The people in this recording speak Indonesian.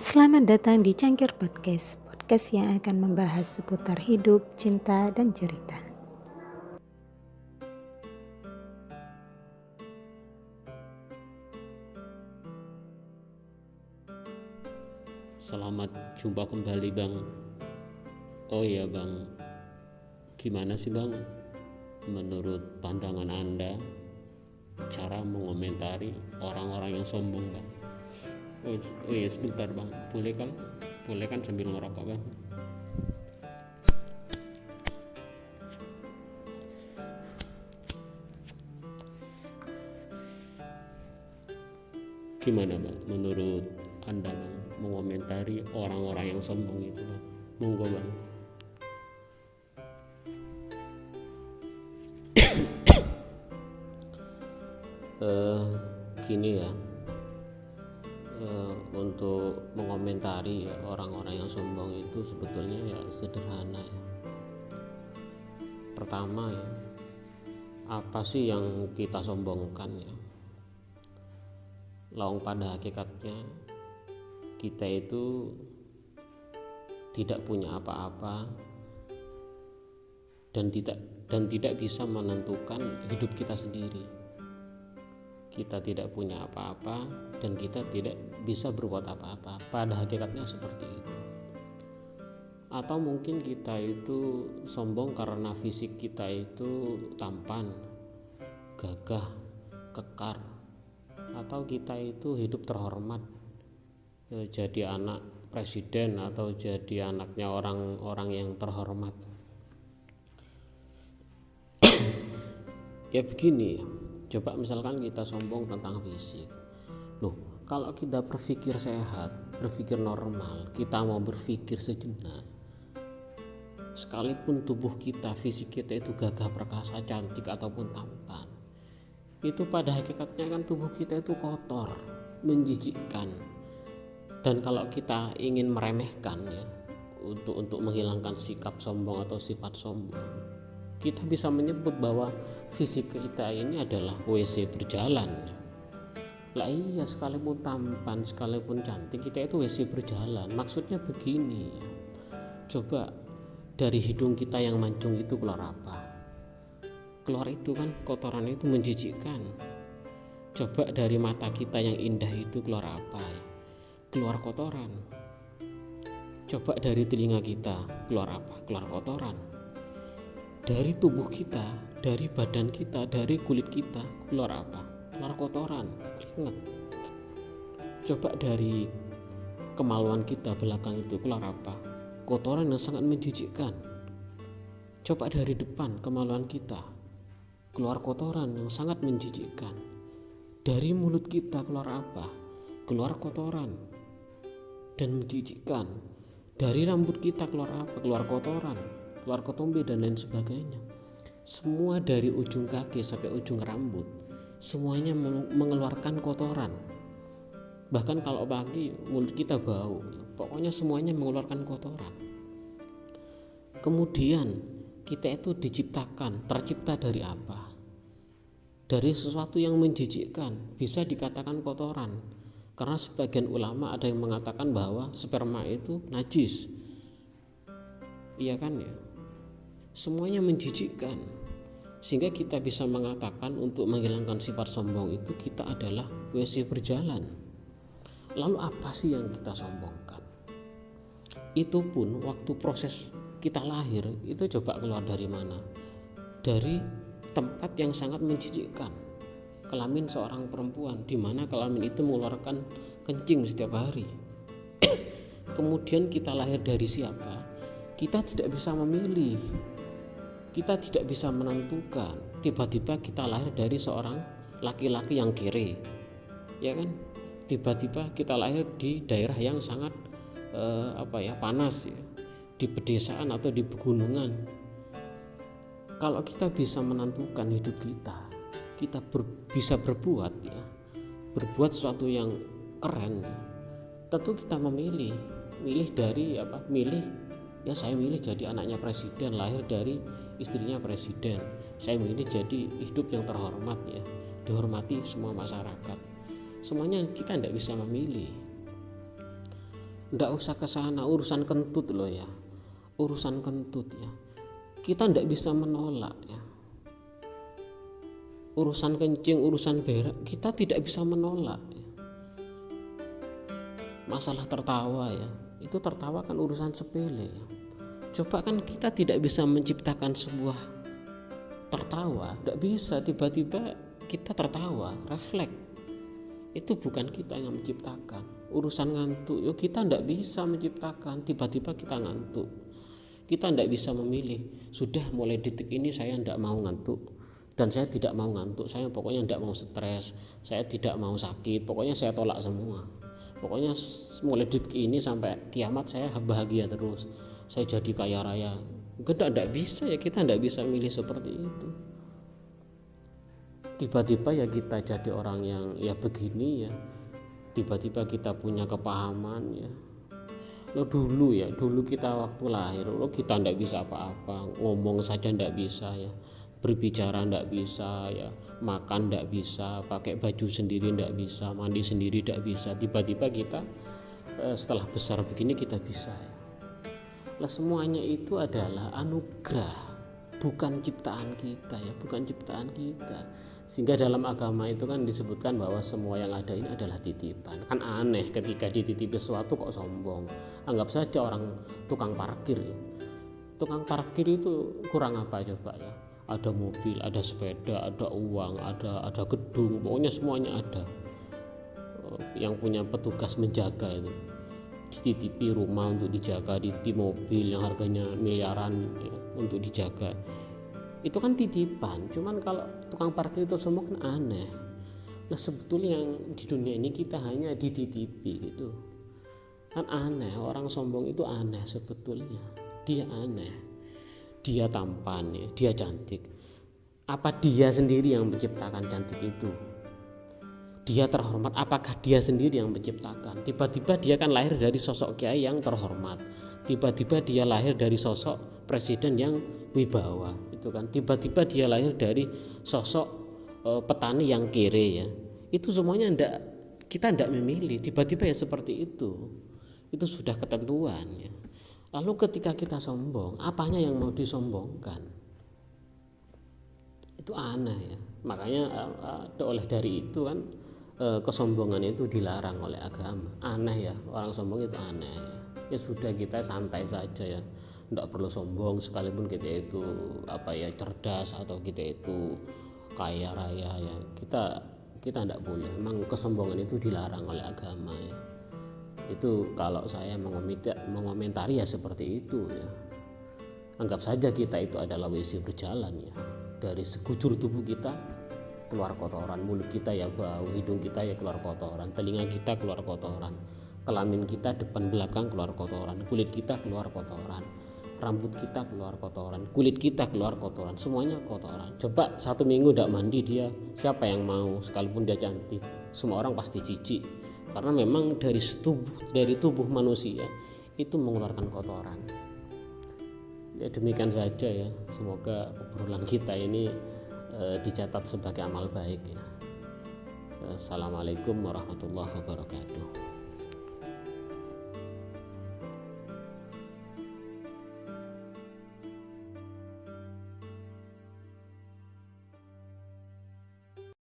Selamat datang di Cangkir Podcast yang akan membahas seputar hidup, cinta, dan cerita. Selamat jumpa kembali Bang. Oh iya Bang, gimana sih Bang menurut pandangan Anda cara mengomentari orang-orang yang sombong Bang? Oh iya sebentar Bang, boleh kan sambil ngerokok Bang? Gimana Bang menurut Anda Bang mengomentari orang-orang yang sombong itu Bang? Monggo Bang. Gini ya, untuk mengomentari orang-orang yang sombong itu sebetulnya ya sederhana ya. Pertama ya, apa sih yang kita sombongkan ya? Lawang pada hakikatnya kita itu tidak punya apa-apa dan tidak bisa menentukan hidup kita sendiri. Kita tidak punya apa-apa dan kita tidak bisa berbuat apa-apa. Pada hakikatnya seperti itu. Atau mungkin kita itu sombong karena fisik kita itu tampan, gagah, kekar, atau kita itu hidup terhormat, jadi anak presiden atau jadi anaknya orang-orang yang terhormat. Ya begini, coba misalkan kita sombong tentang fisik. Loh, kalau kita berpikir sehat, berpikir normal, kita mau berpikir sejenak, sekalipun tubuh kita, fisik kita itu gagah perkasa, cantik ataupun tampan, itu pada hakikatnya kan tubuh kita itu kotor, menjijikkan. Dan kalau kita ingin meremehkan ya, untuk menghilangkan sikap sombong atau sifat sombong, kita bisa menyebut bahwa fisik kita ini adalah WC berjalan. Lah iya, sekalipun tampan, sekalipun cantik, kita itu WC berjalan. Maksudnya begini, coba dari hidung kita yang mancung itu keluar apa? Keluar itu kan kotoran, itu menjijikkan. Coba dari mata kita yang indah itu keluar apa? Keluar kotoran. Coba dari telinga kita keluar apa? Keluar kotoran. Dari tubuh kita, dari badan kita, dari kulit kita keluar apa? Keluar kotoran, keringat. Coba dari kemaluan kita belakang itu keluar apa? Kotoran yang sangat menjijikkan. Coba dari depan kemaluan kita keluar kotoran yang sangat menjijikkan. Dari mulut kita keluar apa? Keluar kotoran dan menjijikkan. Dari rambut kita keluar apa? Keluar kotoran, keluar ketombe dan lain sebagainya. Semua dari ujung kaki sampai ujung rambut, semuanya mengeluarkan kotoran. Bahkan kalau pagi mulut kita bau, pokoknya semuanya mengeluarkan kotoran. Kemudian kita itu tercipta dari apa? Dari sesuatu yang menjijikkan, bisa dikatakan kotoran. Karena sebagian ulama ada yang mengatakan bahwa sperma itu najis. Iya kan ya? Semuanya menjijikkan. Sehingga kita bisa mengatakan untuk menghilangkan sifat sombong itu kita adalah WC berjalan. Lalu apa sih yang kita sombongkan? Itu pun waktu proses kita lahir itu coba keluar dari mana? Dari tempat yang sangat menjijikkan. Kelamin seorang perempuan, di mana kelamin itu mengeluarkan kencing setiap hari. Kemudian kita lahir dari siapa? Kita tidak bisa memilih. Kita tidak bisa menentukan. Tiba-tiba kita lahir dari seorang laki-laki yang kere, ya kan? Tiba-tiba kita lahir di daerah yang sangat panas ya, di pedesaan atau di pegunungan. Kalau kita bisa menentukan hidup kita bisa berbuat berbuat sesuatu yang keren ya, tentu kita milih dari saya milih jadi anaknya presiden, lahir dari istrinya presiden. Saya milih jadi hidup yang terhormat ya, dihormati semua masyarakat. Semuanya kita tidak bisa memilih. ndak usah ke sana, urusan kentut loh ya, urusan kentut ya, kita ndak bisa menolak ya. Urusan kencing, urusan berak kita tidak bisa menolak ya. Masalah tertawa ya, itu tertawa kan urusan sepele ya. Coba kan kita tidak bisa menciptakan sebuah tertawa, tidak bisa tiba-tiba kita tertawa, refleks. Itu bukan kita yang menciptakan. Urusan ngantuk, yuk kita tidak bisa menciptakan tiba-tiba kita ngantuk. Kita tidak bisa memilih, sudah mulai detik ini saya tidak mau ngantuk, dan saya tidak mau ngantuk, saya pokoknya tidak mau stres, saya tidak mau sakit, pokoknya saya tolak semua. Pokoknya mulai detik ini sampai kiamat saya bahagia terus, saya jadi kaya raya. Tidak bisa ya, kita tidak bisa milih seperti itu. Tiba-tiba ya kita jadi orang yang ya begini ya, tiba-tiba kita punya kepahaman ya. Dulu kita waktu lahir kita tidak bisa apa-apa, ngomong saja tidak bisa ya, berbicara tidak bisa ya, makan tidak bisa, pakai baju sendiri tidak bisa, mandi sendiri tidak bisa. Tiba-tiba kita setelah besar begini kita bisa ya. Semuanya itu adalah anugerah, bukan ciptaan kita ya, bukan ciptaan kita. Sehingga dalam agama itu kan disebutkan bahwa semua yang ada ini adalah titipan. Kan aneh ketika dititipi sesuatu kok sombong. Anggap saja orang tukang parkir ya. Tukang parkir itu kurang apa coba ya? Ada mobil, ada sepeda, ada uang, ada gedung, pokoknya semuanya ada. Yang punya petugas menjaga itu, dititipi rumah untuk dijaga, dititipi mobil yang harganya miliaran ya, untuk dijaga. Itu kan titipan. Cuman kalau tukang parkir itu semua kan aneh. Sebetulnya yang di dunia ini kita hanya dititipi gitu. Kan aneh, orang sombong itu aneh sebetulnya. Dia aneh, dia tampan ya, dia cantik. Apa dia sendiri yang menciptakan cantik itu? Dia terhormat, apakah dia sendiri yang menciptakan? Tiba-tiba dia kan lahir dari sosok kiai yang terhormat, tiba-tiba dia lahir dari sosok presiden yang wibawa, itu kan. Tiba-tiba dia lahir dari sosok petani yang kere ya. Itu semuanya kita tidak memilih, tiba-tiba ya seperti itu sudah ketentuan ya. Lalu ketika kita sombong, apanya yang mau disombongkan? Itu aneh ya. Makanya oleh dari itu kan kesombongan itu dilarang oleh agama. Aneh ya, orang sombong itu aneh ya. Sudah, kita santai saja ya, tidak perlu sombong sekalipun kita itu cerdas atau kita itu kaya raya ya. Kita tidak boleh. Memang kesombongan itu dilarang oleh agama ya. Itu kalau saya mengomentari ya seperti itu ya. Anggap saja kita itu adalah WC berjalan ya. Dari sekujur tubuh kita keluar kotoran, mulut kita ya bau, hidung kita ya keluar kotoran, telinga kita keluar kotoran, kelamin kita depan belakang keluar kotoran, kulit kita keluar kotoran, rambut kita keluar kotoran, kulit kita keluar kotoran, semuanya kotoran. Coba 1 minggu tidak mandi, dia siapa yang mau? Sekalipun dia cantik, semua orang pasti jijik, karena memang dari tubuh manusia itu mengeluarkan kotoran. Ya demikian saja ya, semoga obrolan kita ini dicatat sebagai amal baik ya. Assalamualaikum warahmatullahi wabarakatuh.